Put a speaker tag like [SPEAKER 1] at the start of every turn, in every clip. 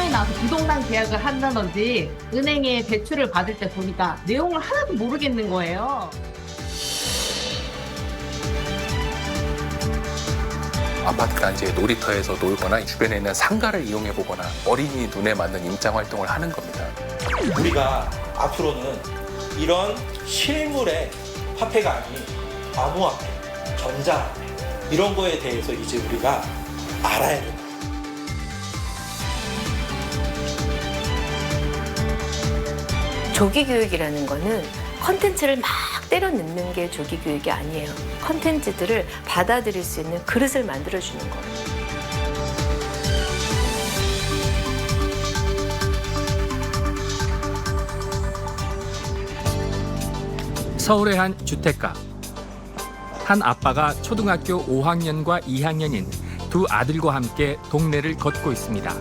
[SPEAKER 1] 신청이 나서 부동산 계약을 한다든지 은행에 대출을 받을 때 보니까 내용을 하나도 모르겠는 거예요.
[SPEAKER 2] 아파트 단지의 놀이터에서 놀거나 주변에 있는 상가를 이용해 보거나 어린이 눈에 맞는 임장 활동을 하는 겁니다.
[SPEAKER 3] 우리가 앞으로는 이런 실물의 화폐가 아닌 암호화폐, 전자화폐 이런 거에 대해서 이제 우리가 알아야 된다.
[SPEAKER 4] 조기 교육이라는 거는 컨텐츠를 막 때려 넣는 게 조기 교육이 아니에요. 컨텐츠들을 받아들일 수 있는 그릇을 만들어주는 거예요.
[SPEAKER 5] 서울의 한 주택가. 한 아빠가 초등학교 5학년과 2학년인 두 아들과 함께 동네를 걷고 있습니다.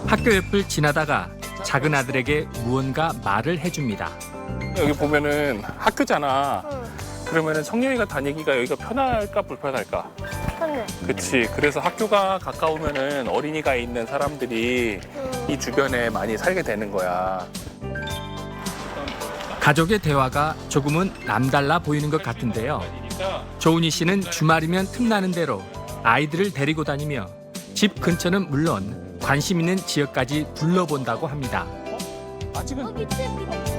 [SPEAKER 5] 학교 옆을 지나다가 작은 아들에게 무언가 말을 해줍니다.
[SPEAKER 2] 여기 보면은 학교잖아. 그러면은 성령이가 다니기가 여기가 편할까 불편할까?
[SPEAKER 6] 편해.
[SPEAKER 2] 그치. 그래서 학교가 가까우면은 어린이가 있는 사람들이 이 주변에 많이 살게 되는 거야.
[SPEAKER 5] 가족의 대화가 조금은 남달라 보이는 것 같은데요. 조은희 씨는 주말이면 틈나는 대로 아이들을 데리고 다니며 집 근처는 물론 관심 있는 지역까지 둘러본다고 합니다.
[SPEAKER 2] 아직은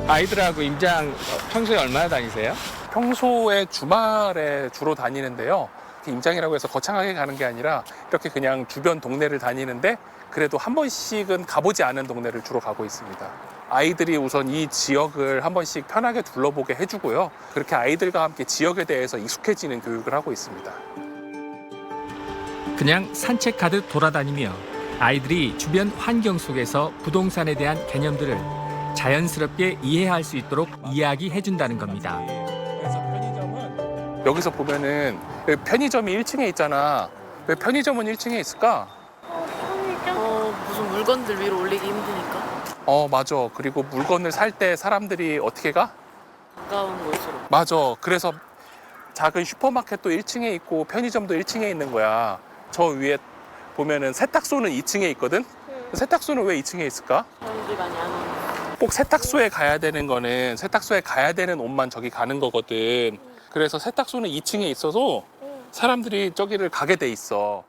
[SPEAKER 5] 아이들하고 임장 평소에 얼마나 다니세요?
[SPEAKER 2] 평소에 주말에 주로 다니는데요. 임장이라고 해서 거창하게 가는 게 아니라 이렇게 그냥 주변 동네를 다니는데 그래도 한 번씩은 가보지 않은 동네를 주로 가고 있습니다. 아이들이 우선 이 지역을 한 번씩 편하게 둘러보게 해주고요. 그렇게 아이들과 함께 지역에 대해서 익숙해지는 교육을 하고 있습니다.
[SPEAKER 5] 그냥 산책하듯 돌아다니며 아이들이 주변 환경 속에서 부동산에 대한 개념들을 자연스럽게 이해할 수 있도록 이야기해준다는 겁니다.
[SPEAKER 2] 그래서 편의점은 여기서 보면은 여기 편의점이 1층에 있잖아. 왜 편의점은 1층에 있을까?
[SPEAKER 6] 무슨 물건들 위로 올리기 힘드니까
[SPEAKER 2] 맞아. 그리고 물건을 살 때 사람들이 어떻게 가?
[SPEAKER 6] 가까운 곳으로.
[SPEAKER 2] 맞아. 그래서 작은 슈퍼마켓도 1층에 있고 편의점도 1층에 있는 거야. 저 위에 보면은 세탁소는 2층에 있거든? 세탁소는 왜 2층에 있을까?
[SPEAKER 6] 사람들이 많이 안 오는.
[SPEAKER 2] 꼭 세탁소에 가야 되는 거는 세탁소에 가야 되는 옷만 저기 가는 거거든. 그래서 세탁소는 2층에 있어서 사람들이 저기를 가게 돼 있어.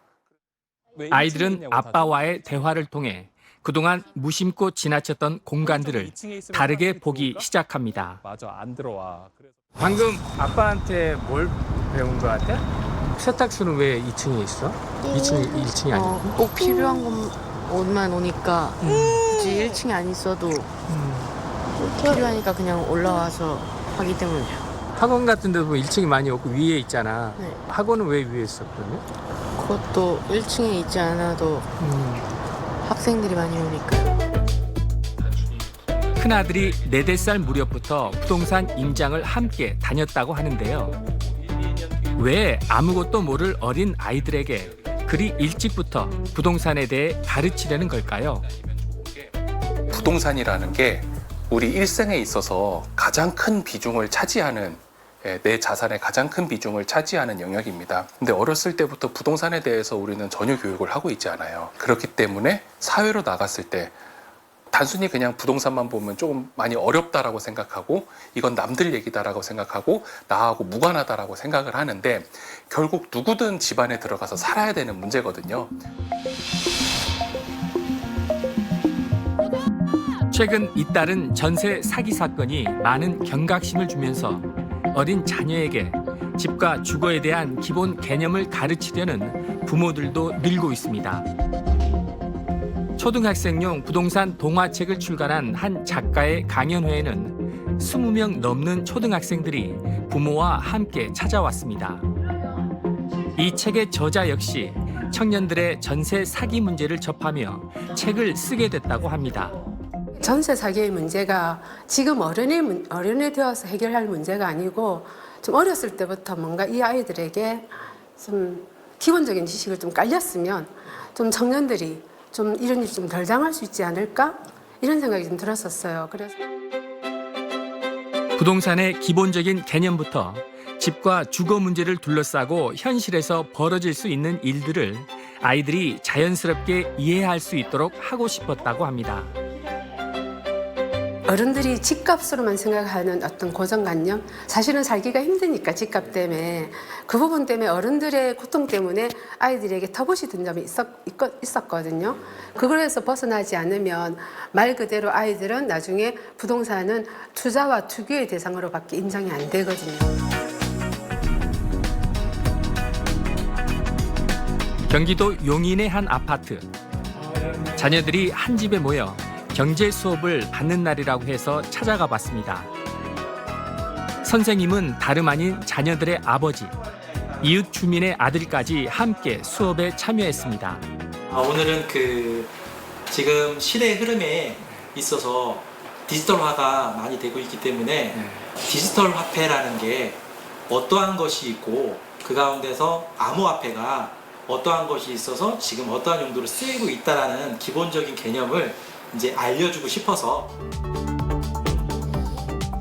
[SPEAKER 5] 아이들은 아빠와의 대화를 통해 그동안 무심코 지나쳤던 공간들을 다르게 보기 시작합니다.
[SPEAKER 2] 맞아, 안 들어와.
[SPEAKER 5] 방금 아빠한테 뭘 배운 거 같아? 세탁소는 왜 2층에 있어? 1층이 아니고?
[SPEAKER 7] 꼭 필요한 옷만 오니까 굳이 1층에 안 있어도 필요하니까 그냥 올라와서 하기 때문이에요.
[SPEAKER 5] 학원 같은 데도 1층이 많이 없고 위에 있잖아.
[SPEAKER 7] 네.
[SPEAKER 5] 학원은 왜 위에 있어 그러면?
[SPEAKER 7] 그것도 1층에 있지 않아도 학생들이 많이 오니까요.
[SPEAKER 5] 큰아들이 4살 무렵부터 부동산 임장을 함께 다녔다고 하는데요. 왜 아무것도 모를 어린 아이들에게 그리 일찍부터 부동산에 대해 가르치려는 걸까요?
[SPEAKER 2] 부동산이라는 게 우리 일생에 있어서 가장 큰 비중을 차지하는 내 자산의 가장 큰 비중을 차지하는 영역입니다. 근데 어렸을 때부터 부동산에 대해서 우리는 전혀 교육을 하고 있지 않아요. 그렇기 때문에 사회로 나갔을 때 단순히 그냥 부동산만 보면 조금 많이 어렵다라고 생각하고 이건 남들 얘기다라고 생각하고 나하고 무관하다라고 생각을 하는데 결국 누구든 집안에 들어가서 살아야 되는 문제거든요.
[SPEAKER 5] 최근 잇따른 전세 사기 사건이 많은 경각심을 주면서 어린 자녀에게 집과 주거에 대한 기본 개념을 가르치려는 부모들도 늘고 있습니다. 초등학생용 부동산 동화책을 출간한 한 작가의 강연회에는 20명 넘는 초등학생들이 부모와 함께 찾아왔습니다. 이 책의 저자 역시 청년들의 전세 사기 문제를 접하며 책을 쓰게 됐다고 합니다.
[SPEAKER 8] 전세 사기의 문제가 지금 어른이 되어서 해결할 문제가 아니고 좀 어렸을 때부터 뭔가 이 아이들에게 좀 기본적인 지식을 좀 깔렸으면 좀 청년들이 좀 이런 일 좀 덜 당할 수 있지 않을까? 이런 생각이 좀 들었었어요. 그래서
[SPEAKER 5] 부동산의 기본적인 개념부터 집과 주거 문제를 둘러싸고 현실에서 벌어질 수 있는 일들을 아이들이 자연스럽게 이해할 수 있도록 하고 싶었다고 합니다.
[SPEAKER 8] 어른들이 집값으로만 생각하는 어떤 고정관념, 사실은 살기가 힘드니까 집값 때문에 그 부분 때문에 어른들의 고통 때문에 아이들에게 터부시 든 점이 있었거든요. 그걸에서 벗어나지 않으면 말 그대로 아이들은 나중에 부동산은 투자와 투기의 대상으로밖에 인정이 안 되거든요.
[SPEAKER 5] 경기도 용인의 한 아파트. 자녀들이 한 집에 모여 경제 수업을 받는 날이라고 해서 찾아가 봤습니다. 선생님은 다름 아닌 자녀들의 아버지, 이웃 주민의 아들까지 함께 수업에 참여했습니다.
[SPEAKER 3] 오늘은 지금 시대의 흐름에 있어서 디지털화가 많이 되고 있기 때문에 디지털 화폐라는 게 어떠한 것이 있고 그 가운데서 암호화폐가 어떠한 것이 있어서 지금 어떠한 용도로 쓰이고 있다라는 기본적인 개념을 이제 알려주고 싶어서.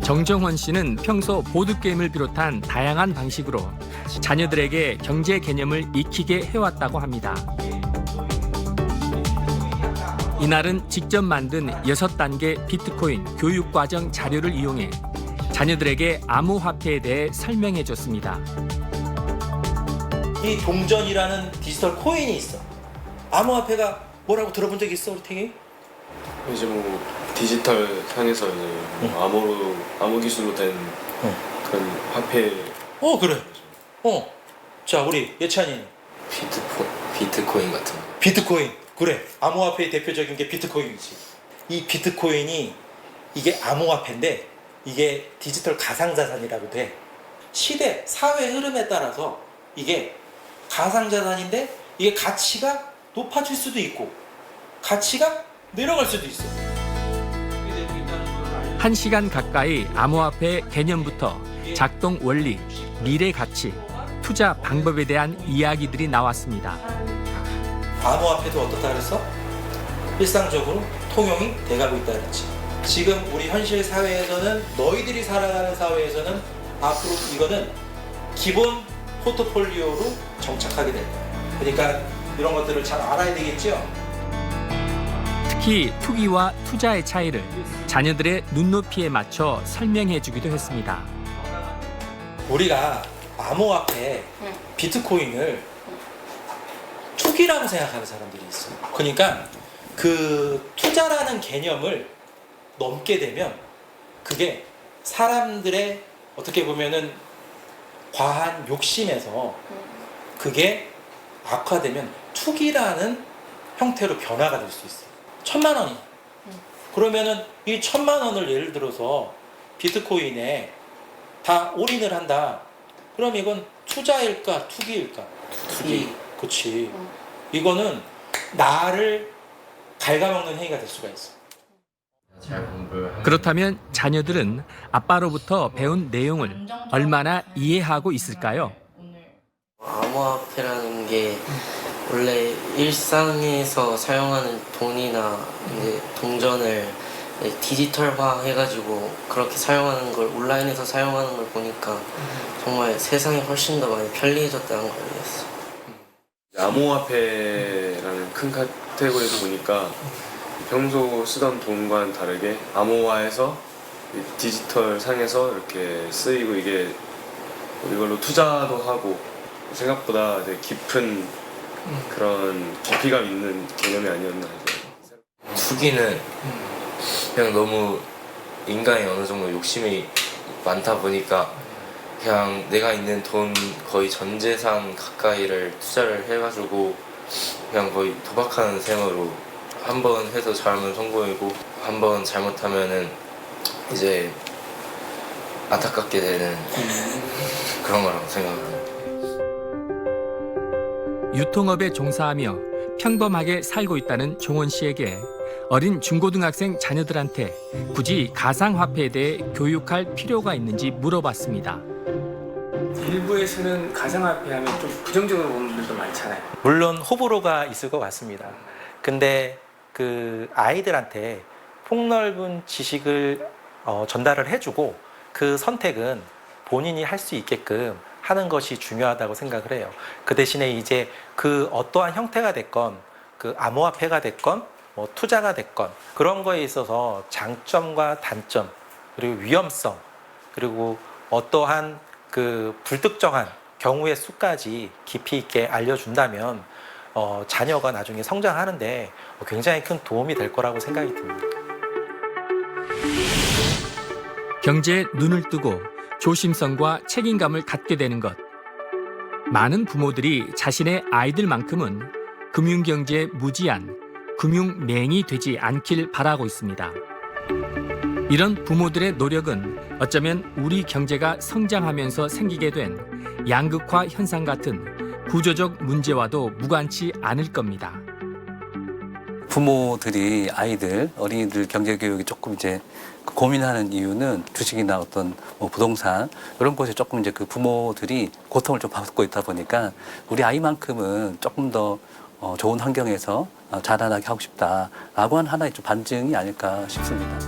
[SPEAKER 5] 정정원 씨는 평소 보드게임을 비롯한 다양한 방식으로 자녀들에게 경제 개념을 익히게 해왔다고 합니다. 이날은 직접 만든 6단계 비트코인 교육과정 자료를 이용해 자녀들에게 암호화폐에 대해 설명해 줬습니다.
[SPEAKER 3] 이 동전이라는 디지털 코인이 있어. 암호화폐가 뭐라고 들어본 적 있어, 우리 탱이?
[SPEAKER 9] 이제 뭐 디지털 상에서 이제 암호 기술로 된 그런 화폐.
[SPEAKER 3] 그래. 자, 우리 예찬이.
[SPEAKER 9] 비트코인 같은 거.
[SPEAKER 3] 비트코인. 그래. 암호화폐의 대표적인 게 비트코인이지. 이 비트코인이 이게 암호화폐인데 이게 디지털 가상자산이라고 돼. 시대, 사회 흐름에 따라서 이게 가상자산인데 이게 가치가 높아질 수도 있고 가치가 내려갈 수도 있어.
[SPEAKER 5] 1시간 가까이 암호화폐 개념부터 작동 원리, 미래 가치, 투자 방법에 대한 이야기들이 나왔습니다.
[SPEAKER 3] 암호화폐도 어떻다 그랬어? 일상적으로 통용이 돼가고 있다 그랬지. 지금 우리 현실 사회에서는 너희들이 살아가는 사회에서는 앞으로 이거는 기본 포트폴리오로 정착하게 된다. 그러니까 이런 것들을 잘 알아야 되겠죠.
[SPEAKER 5] 특히 투기와 투자의 차이를 자녀들의 눈높이에 맞춰 설명해 주기도 했습니다.
[SPEAKER 3] 우리가 암호화폐, 비트코인을 투기라고 생각하는 사람들이 있어. 그러니까 그 투자라는 개념을 넘게 되면 그게 사람들의 어떻게 보면은 과한 욕심에서 그게 악화되면 투기라는 형태로 변화가 될 수 있어요. 1,000만 원이. 그러면은 이 1,000만 원을 예를 들어서 비트코인에 다 올인을 한다. 그럼 이건 투자일까 투기일까? 투기. 그치. 이거는 나를 갉아먹는 행위가 될 수가 있어.
[SPEAKER 5] 그렇다면 자녀들은 아빠로부터 배운 내용을 얼마나 이해하고 있을까요?
[SPEAKER 10] 암호화폐라는 게 원래 일상에서 사용하는 돈이나 이제 동전을 디지털화 해가지고 그렇게 사용하는 걸 온라인에서 사용하는 걸 보니까 정말 세상이 훨씬 더 많이 편리해졌다는 걸 알겠어.
[SPEAKER 9] 암호화폐라는 큰 카테고리에서 보니까 평소 쓰던 돈과는 다르게 암호화해서 디지털 상에서 이렇게 쓰이고 이게 이걸로 투자도 하고 생각보다 되게 깊은 그런 깊이감 있는 개념이 아니었나 해서.
[SPEAKER 10] 투기는 그냥 너무 인간이 어느 정도 욕심이 많다 보니까 그냥 내가 있는 돈 거의 전 재산 가까이를 투자를 해가지고 그냥 거의 도박하는 셈으로 한 번 해서 잘하면 성공이고 한 번 잘못하면은 이제 안타깝게 되는 그런 거라고 생각합니다.
[SPEAKER 5] 유통업에 종사하며 평범하게 살고 있다는 종원 씨에게 어린 중고등학생 자녀들한테 굳이 가상화폐에 대해 교육할 필요가 있는지 물어봤습니다.
[SPEAKER 11] 일부에서는 가상화폐 하면 좀 부정적으로 보는 분들도 많잖아요.
[SPEAKER 3] 물론 호불호가 있을 것 같습니다. 근데 그 아이들한테 폭넓은 지식을 전달을 해주고 그 선택은 본인이 할 수 있게끔 하는 것이 중요하다고 생각을 해요. 그 대신에 이제 그 어떠한 형태가 됐건 그 암호화폐가 됐건 뭐 투자가 됐건 그런 거에 있어서 장점과 단점 그리고 위험성 그리고 어떠한 그 불특정한 경우의 수까지 깊이 있게 알려준다면 자녀가 나중에 성장하는데 굉장히 큰 도움이 될 거라고 생각이 듭니다.
[SPEAKER 5] 경제에 눈을 뜨고 조심성과 책임감을 갖게 되는 것. 많은 부모들이 자신의 아이들만큼은 금융경제에 무지한 금융맹이 되지 않길 바라고 있습니다. 이런 부모들의 노력은 어쩌면 우리 경제가 성장하면서 생기게 된 양극화 현상 같은 구조적 문제와도 무관치 않을 겁니다.
[SPEAKER 12] 부모들이 아이들, 어린이들 경제 교육이 조금 이제 고민하는 이유는 주식이나 어떤 뭐 부동산 이런 것에 조금 이제 그 부모들이 고통을 좀 받고 있다 보니까 우리 아이만큼은 조금 더 좋은 환경에서 자라나게 하고 싶다라고 하는 하나의 좀 반증이 아닐까 싶습니다.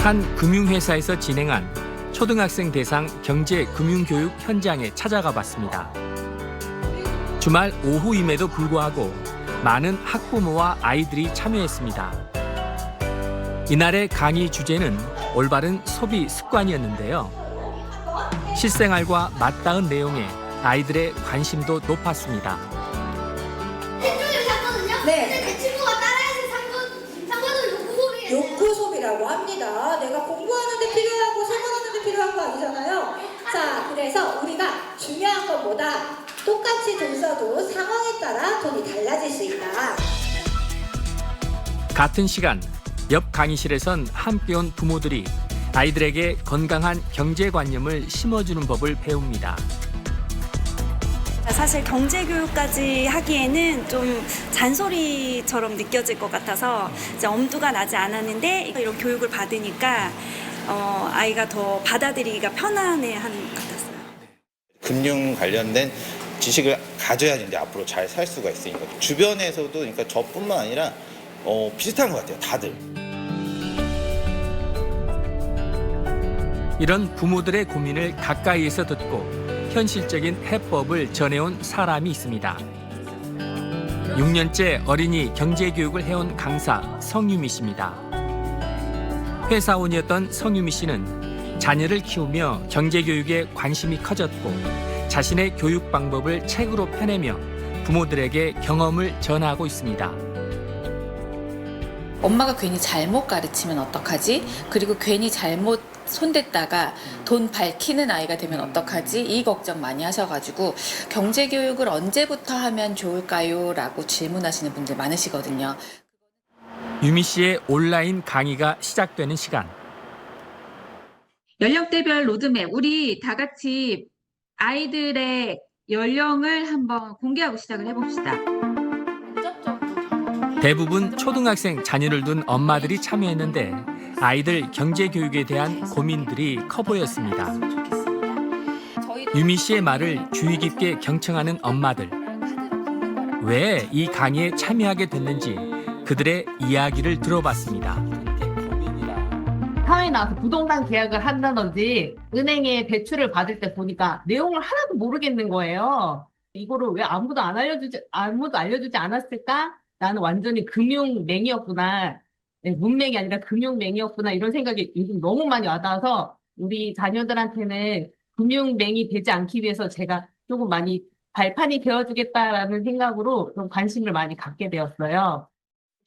[SPEAKER 5] 한 금융회사에서 진행한 초등학생 대상 경제금융교육 현장에 찾아가 봤습니다. 주말 오후임에도 불구하고 많은 학부모와 아이들이 참여했습니다. 이날의 강의 주제는 올바른 소비 습관이었는데요. 실생활과 맞닿은 내용에 아이들의 관심도 높았습니다.
[SPEAKER 13] 펜종을 샀거든요? 네. 근데 제 친구가 따라해서 산 거는 욕구 소비예요. 욕구 소비라고 합니다. 내가 공부하는데 필요하고 생활하는데 필요한 거 아니잖아요. 자, 그래서 우리가 중요한 것보다 똑같이 돈 써도 상황에 따라 돈이 달라질 수 있다.
[SPEAKER 5] 같은 시간 옆 강의실에선 함께 온 부모들이 아이들에게 건강한 경제관념을 심어주는 법을 배웁니다.
[SPEAKER 14] 사실 경제교육까지 하기에는 좀 잔소리처럼 느껴질 것 같아서 이제 엄두가 나지 않았는데 이런 교육을 받으니까 아이가 더 받아들이기가 편안해하는 것 같았어요.
[SPEAKER 15] 금융 관련된 지식을 가져야 이제 앞으로 잘 살 수가 있으니까 주변에서도 그러니까 저뿐만 아니라 비슷한 것 같아요, 다들.
[SPEAKER 5] 이런 부모들의 고민을 가까이에서 듣고 현실적인 해법을 전해온 사람이 있습니다. 6년째 어린이 경제교육을 해온 강사 성유미 씨입니다. 회사원이었던 성유미 씨는 자녀를 키우며 경제교육에 관심이 커졌고 자신의 교육 방법을 책으로 펴내며 부모들에게 경험을 전하고 있습니다.
[SPEAKER 16] 엄마가 괜히 잘못 가르치면 어떡하지? 그리고 괜히 잘못 손댔다가 돈 밝히는 아이가 되면 어떡하지? 이 걱정 많이 하셔가지고 경제교육을 언제부터 하면 좋을까요? 라고 질문하시는 분들 많으시거든요.
[SPEAKER 5] 유미 씨의 온라인 강의가 시작되는 시간.
[SPEAKER 17] 연령대별 로드맵, 우리 다 같이 아이들의 연령을 한번 공개하고 시작을 해봅시다.
[SPEAKER 5] 대부분 초등학생 자녀를 둔 엄마들이 참여했는데 아이들 경제교육에 대한 고민들이 커 보였습니다. 유미 씨의 말을 주의 깊게 경청하는 엄마들. 왜 이 강의에 참여하게 됐는지 그들의 이야기를 들어봤습니다.
[SPEAKER 1] 사회에 나와서 부동산 계약을 한다든지 은행에 대출을 받을 때 보니까 내용을 하나도 모르겠는 거예요. 이거를 왜 아무도 알려주지 않았을까? 나는 완전히 금융맹이었구나. 문맹이 아니라 금융맹이었구나. 이런 생각이 요즘 너무 많이 와닿아서 우리 자녀들한테는 금융맹이 되지 않기 위해서 제가 조금 많이 발판이 되어주겠다라는 생각으로 좀 관심을 많이 갖게 되었어요.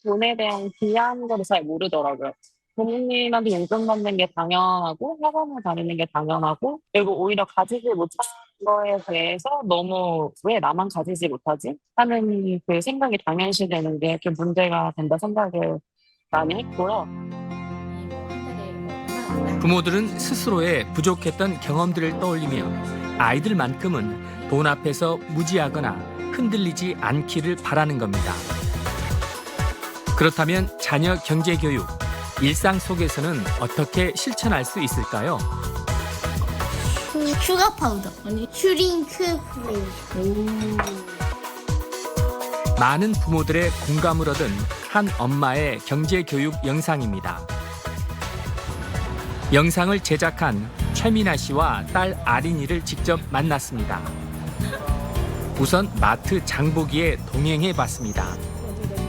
[SPEAKER 6] 돈에 대한 귀한 거를 잘 모르더라고요. 부모님한테 용돈 받는 게 당연하고 학원을 다니는 게 당연하고 그리고 오히려 가지지 못한 거에 대해서 너무 왜 나만 가지지 못하지? 하는 그 생각이 당연시되는 게 좀 문제가 된다 생각을 많이 했고요.
[SPEAKER 5] 부모들은 스스로의 부족했던 경험들을 떠올리며 아이들만큼은 돈 앞에서 무지하거나 흔들리지 않기를 바라는 겁니다. 그렇다면 자녀 경제교육, 일상 속에서는 어떻게 실천할 수 있을까요?
[SPEAKER 13] 슈가 파우더, 아니 슈링크 프레이.
[SPEAKER 5] 많은 부모들의 공감을 얻은 한 엄마의 경제교육 영상입니다. 영상을 제작한 최민아 씨와 딸 아린이를 직접 만났습니다. 우선 마트 장보기에 동행해 봤습니다.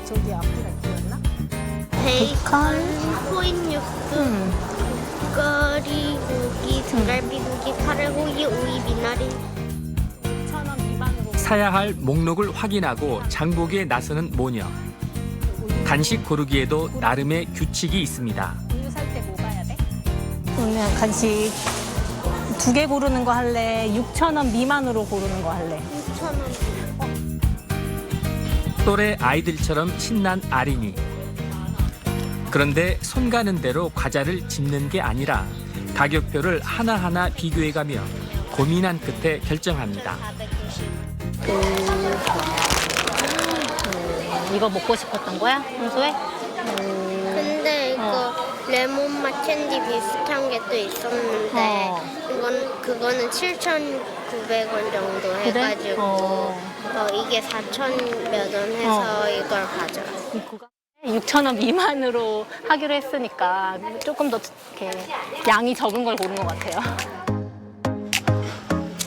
[SPEAKER 18] 저기 앞에가 있었나?
[SPEAKER 19] 베이컨, 코인 육수, 거리 고기, 등갈비 고기, 카레고기, 오이, 미나리.
[SPEAKER 5] 사야 할 목록을 확인하고 장보기에 나서는 모녀. 간식 고르기에도 나름의 규칙이 있습니다.
[SPEAKER 18] 우유 살 때 뭐 봐야 돼? 그러면 간식 2개 고르는 거 할래? 6,000원 미만으로 고르는 거 할래?
[SPEAKER 19] 6,000원.
[SPEAKER 5] 또래 아이들처럼 신난 아린이. 그런데 손 가는 대로 과자를 집는 게 아니라 가격표를 비교해가며 고민한 끝에 결정합니다.
[SPEAKER 18] 이거 먹고 싶었던 거야? 평소에?
[SPEAKER 19] 근데 이거 레몬맛 캔디 비슷한 게 또 있었는데 그거는 7,900원 정도 해가지고 이게 4,000 몇 원 해서 이걸 가져왔어.
[SPEAKER 18] 6,000원 미만으로 하기로 했으니까 조금 더 이렇게 양이 적은 걸 고른 것 같아요.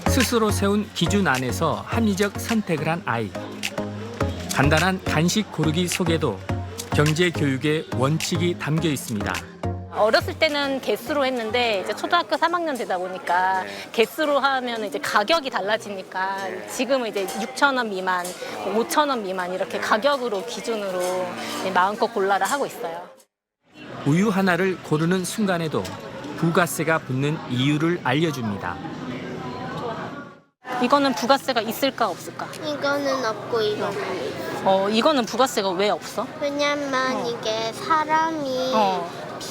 [SPEAKER 5] 스스로 세운 기준 안에서 합리적 선택을 한 아이. 간단한 간식 고르기 속에도 경제 교육의 원칙이 담겨 있습니다.
[SPEAKER 18] 어렸을 때는 개수로 했는데 이제 초등학교 3학년 되다 보니까 개수로 하면 이제 가격이 달라지니까 지금은 이제 6,000원 미만, 5,000원 미만 이렇게 가격으로 기준으로 마음껏 골라라 하고 있어요.
[SPEAKER 5] 우유 하나를 고르는 순간에도 부가세가 붙는 이유를 알려줍니다.
[SPEAKER 18] 이거는 부가세가 있을까 없을까?
[SPEAKER 19] 이거는 없고 이거는 있어.
[SPEAKER 18] 이거는 부가세가 왜 없어?
[SPEAKER 19] 왜냐면 이게 사람이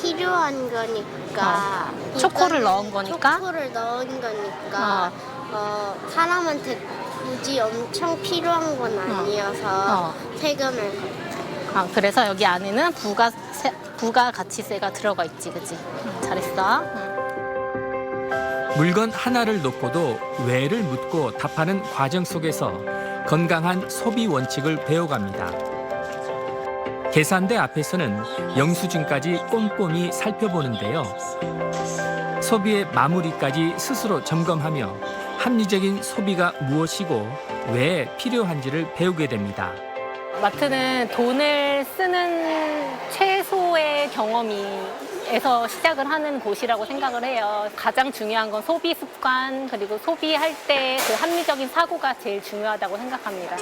[SPEAKER 19] 필요한 거니까.
[SPEAKER 18] 초코를 넣은 거니까?
[SPEAKER 19] 초코를 넣은 거니까 사람한테 굳이 엄청 필요한 건 아니어서 세금을 걷죠.
[SPEAKER 18] 그래서 여기 안에는 부가가치세가 들어가 있지, 그치? 잘했어.
[SPEAKER 5] 물건 하나를 놓고도 왜를 묻고 답하는 과정 속에서 건강한 소비 원칙을 배워갑니다. 계산대 앞에서는 영수증까지 꼼꼼히 살펴보는데요. 소비의 마무리까지 스스로 점검하며 합리적인 소비가 무엇이고 왜 필요한지를 배우게 됩니다.
[SPEAKER 18] 마트는 돈을 쓰는 최소의 경험에서 시작을 하는 곳이라고 생각을 해요. 가장 중요한 건 소비 습관, 그리고 소비할 때 그 합리적인 사고가 제일 중요하다고 생각합니다.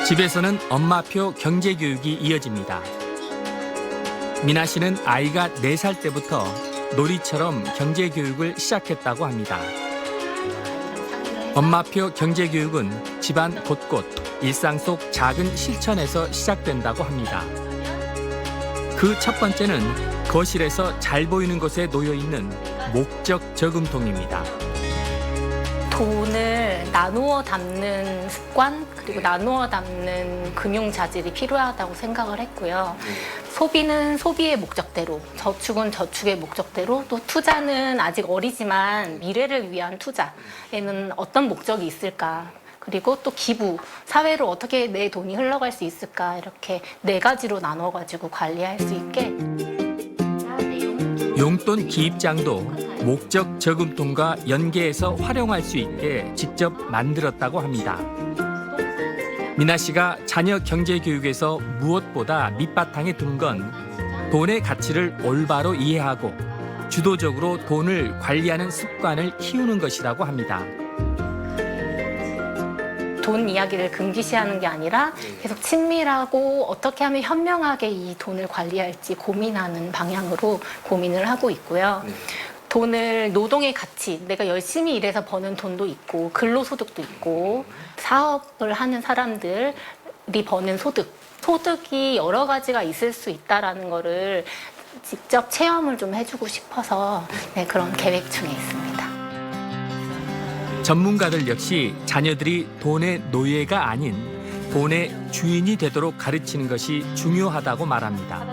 [SPEAKER 5] 집에서는 엄마표 경제교육이 이어집니다. 미나 씨는 아이가 4살 때부터 놀이처럼 경제교육을 시작했다고 합니다. 엄마표 경제교육은 집안 곳곳 일상 속 작은 실천에서 시작된다고 합니다. 그 첫 번째는 거실에서 잘 보이는 곳에 놓여 있는 목적 저금통입니다.
[SPEAKER 18] 돈을 나누어 담는 습관, 그리고 나누어 담는 금융 자질이 필요하다고 생각을 했고요. 소비는 소비의 목적대로, 저축은 저축의 목적대로, 또 투자는 아직 어리지만 미래를 위한 투자에는 어떤 목적이 있을까? 그리고 또 기부, 사회로 어떻게 내 돈이 흘러갈 수 있을까? 이렇게 4가지로 나눠가지고 관리할 수 있게.
[SPEAKER 5] 용돈 기입장도 목적 저금통과 연계해서 활용할 수 있게 직접 만들었다고 합니다. 미나 씨가 자녀 경제 교육에서 무엇보다 밑바탕에 두는 건 돈의 가치를 올바로 이해하고 주도적으로 돈을 관리하는 습관을 키우는 것이라고 합니다.
[SPEAKER 18] 돈 이야기를 금기시하는 게 아니라 계속 친밀하고 어떻게 하면 현명하게 이 돈을 관리할지 고민하는 방향으로 고민을 하고 있고요. 돈을 노동의 가치, 내가 열심히 일해서 버는 돈도 있고 근로소득도 있고 사업을 하는 사람들이 버는 소득이 여러 가지가 있을 수 있다는 거를 직접 체험을 좀 해주고 싶어서 그런 계획 중에 있습니다.
[SPEAKER 5] 전문가들 역시 자녀들이 돈의 노예가 아닌 돈의 주인이 되도록 가르치는 것이 중요하다고 말합니다.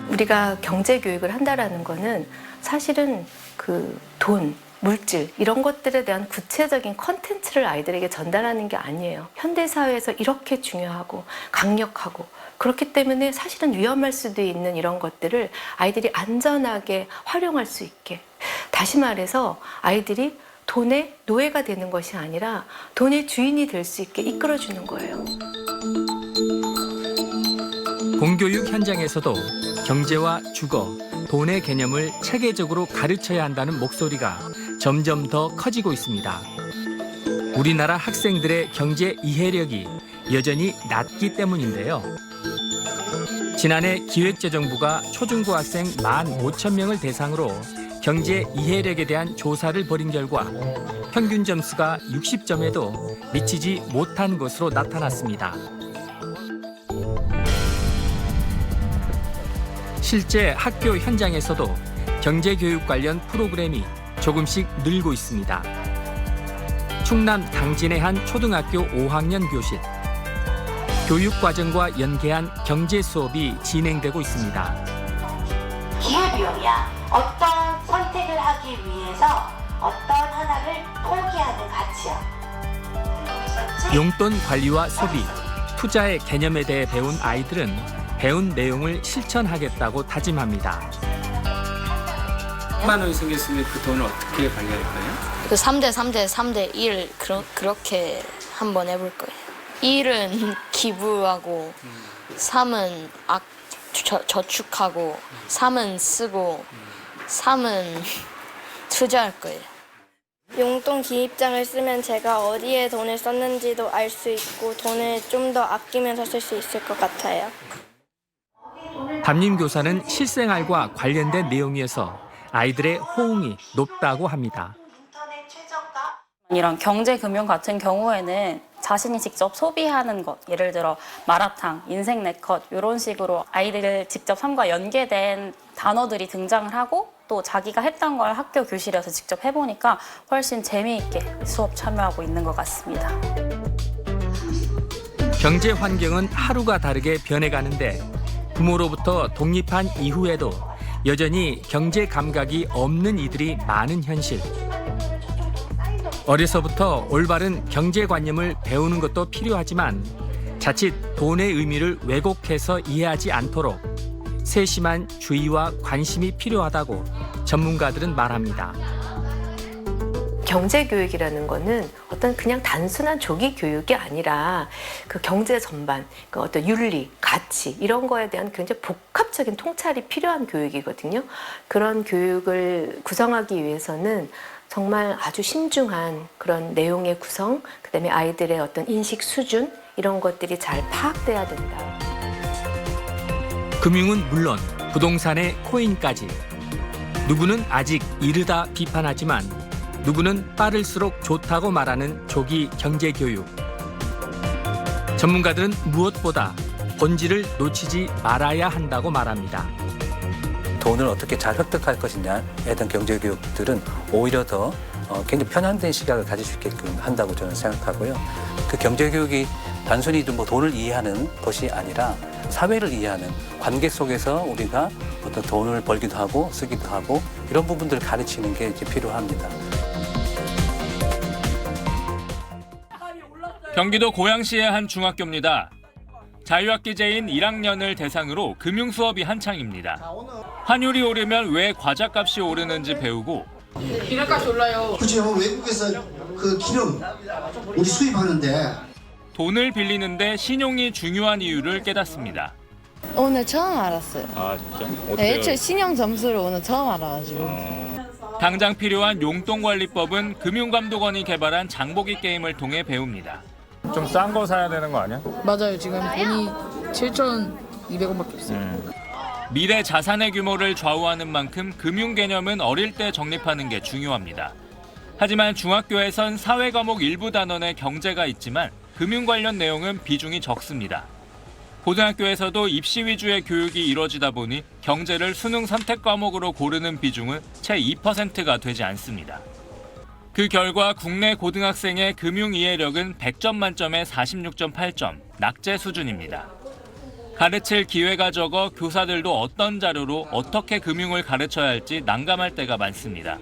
[SPEAKER 4] 우리가 경제 교육을 한다라는 거는 사실은 그 돈, 물질 이런 것들에 대한 구체적인 컨텐츠를 아이들에게 전달하는 게 아니에요. 현대 사회에서 이렇게 중요하고 강력하고 그렇기 때문에 사실은 위험할 수도 있는 이런 것들을 아이들이 안전하게 활용할 수 있게, 다시 말해서 아이들이 돈의 노예가 되는 것이 아니라 돈의 주인이 될 수 있게 이끌어주는 거예요.
[SPEAKER 5] 공교육 현장에서도 경제와 주거, 돈의 개념을 체계적으로 가르쳐야 한다는 목소리가 점점 더 커지고 있습니다. 우리나라 학생들의 경제 이해력이 여전히 낮기 때문인데요. 지난해 기획재정부가 초중고 학생 15,000명을 대상으로 경제 이해력에 대한 조사를 벌인 결과 평균 점수가 60점에도 미치지 못한 것으로 나타났습니다. 실제 학교 현장에서도 경제교육 관련 프로그램이 조금씩 늘고 있습니다. 충남 당진의 한 초등학교 5학년 교실. 교육과정과 연계한 경제 수업이 진행되고 있습니다.
[SPEAKER 20] 기회비용이야. 어떤 선택을 하기 위해서 어떤 하나를 포기하는 가치야.
[SPEAKER 5] 용돈 관리와 소비, 투자의 개념에 대해 배운 아이들은 배운 내용을 실천하겠다고 다짐합니다.
[SPEAKER 11] 10만 원이 생겼으면 그 돈을 어떻게 관리할 거예요?
[SPEAKER 21] 그 3대 1 그렇게 한번 해볼 거예요. 1은 기부하고 3은 저축하고 3은 쓰고 3은 투자할 거예요.
[SPEAKER 19] 용돈 기입장을 쓰면 제가 어디에 돈을 썼는지도 알 수 있고 돈을 좀 더 아끼면서 쓸 수 있을 것 같아요.
[SPEAKER 5] 담임교사는 실생활과 관련된 내용이어서 아이들의 호응이 높다고 합니다.
[SPEAKER 22] 이런 경제금융 같은 경우에는 자신이 직접 소비하는 것, 예를 들어 마라탕, 인생 네컷 이런 식으로 아이들 직접 삶과 연계된 단어들이 등장을 하고 또 자기가 했던 걸 학교 교실에서 직접 해보니까 훨씬 재미있게 수업 참여하고 있는 것 같습니다.
[SPEAKER 5] 경제 환경은 하루가 다르게 변해가는데 부모로부터 독립한 이후에도 여전히 경제 감각이 없는 이들이 많은 현실. 어려서부터 올바른 경제관념을 배우는 것도 필요하지만 자칫 돈의 의미를 왜곡해서 이해하지 않도록 세심한 주의와 관심이 필요하다고 전문가들은 말합니다.
[SPEAKER 4] 경제교육이라는 거는 어떤 그냥 단순한 조기 교육이 아니라 그 경제 전반, 그 어떤 윤리, 가치 이런 거에 대한 굉장히 복합적인 통찰이 필요한 교육이거든요. 그런 교육을 구성하기 위해서는 정말 아주 신중한 그런 내용의 구성, 그다음에 아이들의 어떤 인식 수준 이런 것들이 잘 파악돼야 된다.
[SPEAKER 5] 금융은 물론 부동산의 코인까지. 누구는 아직 이르다 비판하지만 누구는 빠를수록 좋다고 말하는 조기 경제교육. 전문가들은 무엇보다 본질을 놓치지 말아야 한다고 말합니다.
[SPEAKER 12] 돈을 어떻게 잘 획득할 것이냐에 대한 경제교육들은 오히려 더 굉장히 편향된 시각을 가질 수 있게끔 한다고 저는 생각하고요. 그 경제교육이 단순히 뭐 돈을 이해하는 것이 아니라 사회를 이해하는 관계 속에서 우리가 어떤 돈을 벌기도 하고 쓰기도 하고 이런 부분들을 가르치는 게 이제 필요합니다.
[SPEAKER 23] 경기도 고양시의 한 중학교입니다. 자유학기제인 1학년을 대상으로 금융 수업이 한창입니다. 환율이 오르면 왜 과자값이 오르는지 배우고
[SPEAKER 24] 기름값이 올라요. 그렇죠. 외국에서 그 기름 우리 수입하는데
[SPEAKER 23] 돈을 빌리는데 신용이 중요한 이유를 깨닫습니다.
[SPEAKER 25] 오늘 처음 알았어요.
[SPEAKER 23] 아 진짜?
[SPEAKER 25] 네, 애초에 신용 점수를 오늘 처음 알아가지고.
[SPEAKER 23] 당장 필요한 용돈관리법은 금융감독원이 개발한 장보기 게임을 통해 배웁니다.
[SPEAKER 26] 좀 싼 거 사야 되는 거 아니야?
[SPEAKER 25] 맞아요. 지금 돈이 7,200원밖에 없어요.
[SPEAKER 23] 미래 자산의 규모를 좌우하는 만큼 금융 개념은 어릴 때 정립하는 게 중요합니다. 하지만 중학교에선 사회 과목 일부 단원에 경제가 있지만 금융 관련 내용은 비중이 적습니다. 고등학교에서도 입시 위주의 교육이 이뤄지다 보니 경제를 수능 선택 과목으로 고르는 비중은 채 2%가 되지 않습니다. 그 결과 국내 고등학생의 금융 이해력은 100점 만점에 46.8점, 낙제 수준입니다. 가르칠 기회가 적어 교사들도 어떤 자료로 어떻게 금융을 가르쳐야 할지 난감할 때가 많습니다.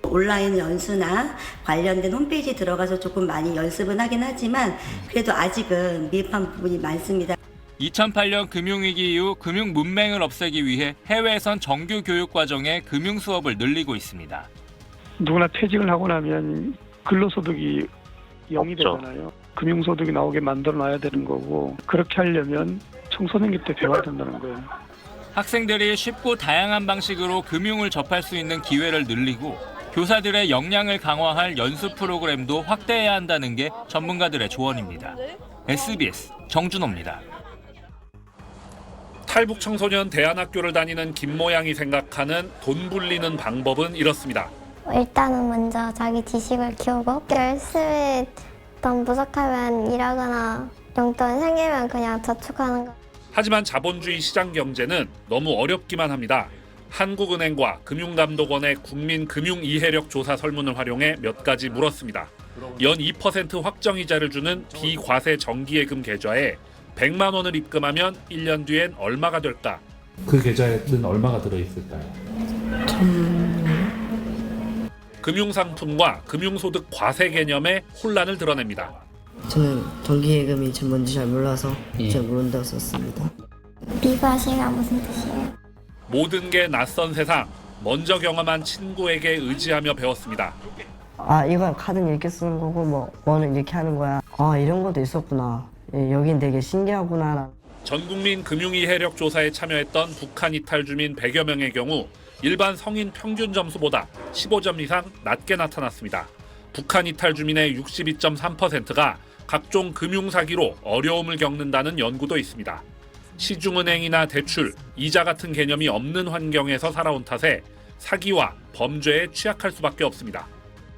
[SPEAKER 27] 온라인 연수나 관련된 홈페이지 들어가서 조금 많이 연습은 하긴 하지만 그래도 아직은 미흡한 부분이 많습니다.
[SPEAKER 23] 2008년 금융위기 이후 금융 문맹을 없애기 위해 해외에선 정규 교육 과정에 금융 수업을 늘리고 있습니다.
[SPEAKER 2] 누구나 퇴직을 하고 나면 근로소득이 0이 되잖아요. 금융소득이 나오게 만들어놔야 되는 거고 그렇게 하려면 청소년기 때 배워야 된다는 거예요.
[SPEAKER 23] 학생들이 쉽고 다양한 방식으로 금융을 접할 수 있는 기회를 늘리고 교사들의 역량을 강화할 연수 프로그램도 확대해야 한다는 게 전문가들의 조언입니다. SBS 정준호입니다.
[SPEAKER 3] 탈북 청소년 대안학교를 다니는 김모양이 생각하는 돈 불리는 방법은 이렇습니다.
[SPEAKER 7] 일단은 먼저 자기 지식을 키우고 열심히 돈 부족하면 일하거나 용돈 생기면 그냥 저축하는 거.
[SPEAKER 3] 하지만 자본주의 시장 경제는 너무 어렵기만 합니다. 한국은행과 금융감독원의 국민금융이해력 조사 설문을 활용해 몇 가지 물었습니다. 연 2% 확정이자를 주는 비과세 정기예금 계좌에 100만 원을 입금하면 1년 뒤엔 얼마가 될까?
[SPEAKER 8] 그 계좌에는 얼마가 들어있을까요?
[SPEAKER 3] 금융상품과 금융소득 과세 개념의 혼란을 드러냅니다.
[SPEAKER 9] 저는 정기예금이 뭔지 잘 몰라서 잘 모른다고 썼습니다.
[SPEAKER 7] 비과세가 무슨 뜻이에요?
[SPEAKER 3] 모든 게 낯선 세상, 먼저 경험한 친구에게 의지하며 배웠습니다.
[SPEAKER 9] 아, 이건 카드는 이렇게 쓰는 거고 뭐 원은 이렇게 하는 거야. 아, 이런 것도 있었구나. 여긴 되게 신기하구나.
[SPEAKER 3] 전국민 금융이해력 조사에 참여했던 북한 이탈 주민 100여 명의 경우 일반 성인 평균 점수보다 15점 이상 낮게 나타났습니다. 북한 이탈 주민의 62.3%가 각종 금융사기로 어려움을 겪는다는 연구도 있습니다. 시중은행이나 대출, 이자 같은 개념이 없는 환경에서 살아온 탓에 사기와 범죄에 취약할 수밖에 없습니다.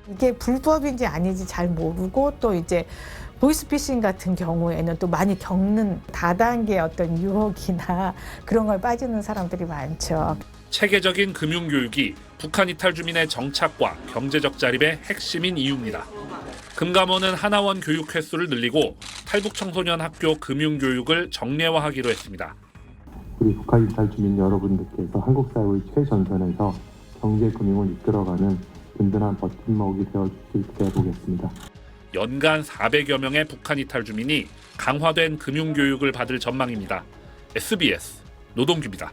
[SPEAKER 10] 이게 불법인지 아닌지 잘 모르고 또 이제 보이스피싱 같은 경우에는 또 많이 겪는 다단계 어떤 유혹이나 그런 걸 빠지는 사람들이 많죠.
[SPEAKER 3] 체계적인 금융교육이 북한 이탈 주민의 정착과 경제적 자립의 핵심인 이유입니다. 금감원은 하나원 교육 횟수를 늘리고 탈북 청소년 학교 금융교육을 정례화하기로 했습니다.
[SPEAKER 8] 우리 북한 이탈 주민 여러분들께서 한국 사회의 최전선에서 경제금융을 이끌어가는 든든한 버팀목이 되어주실 수 있게 해보겠습니다.
[SPEAKER 3] 연간 400여 명의 북한 이탈 주민이 강화된 금융교육을 받을 전망입니다. SBS 노동규입니다.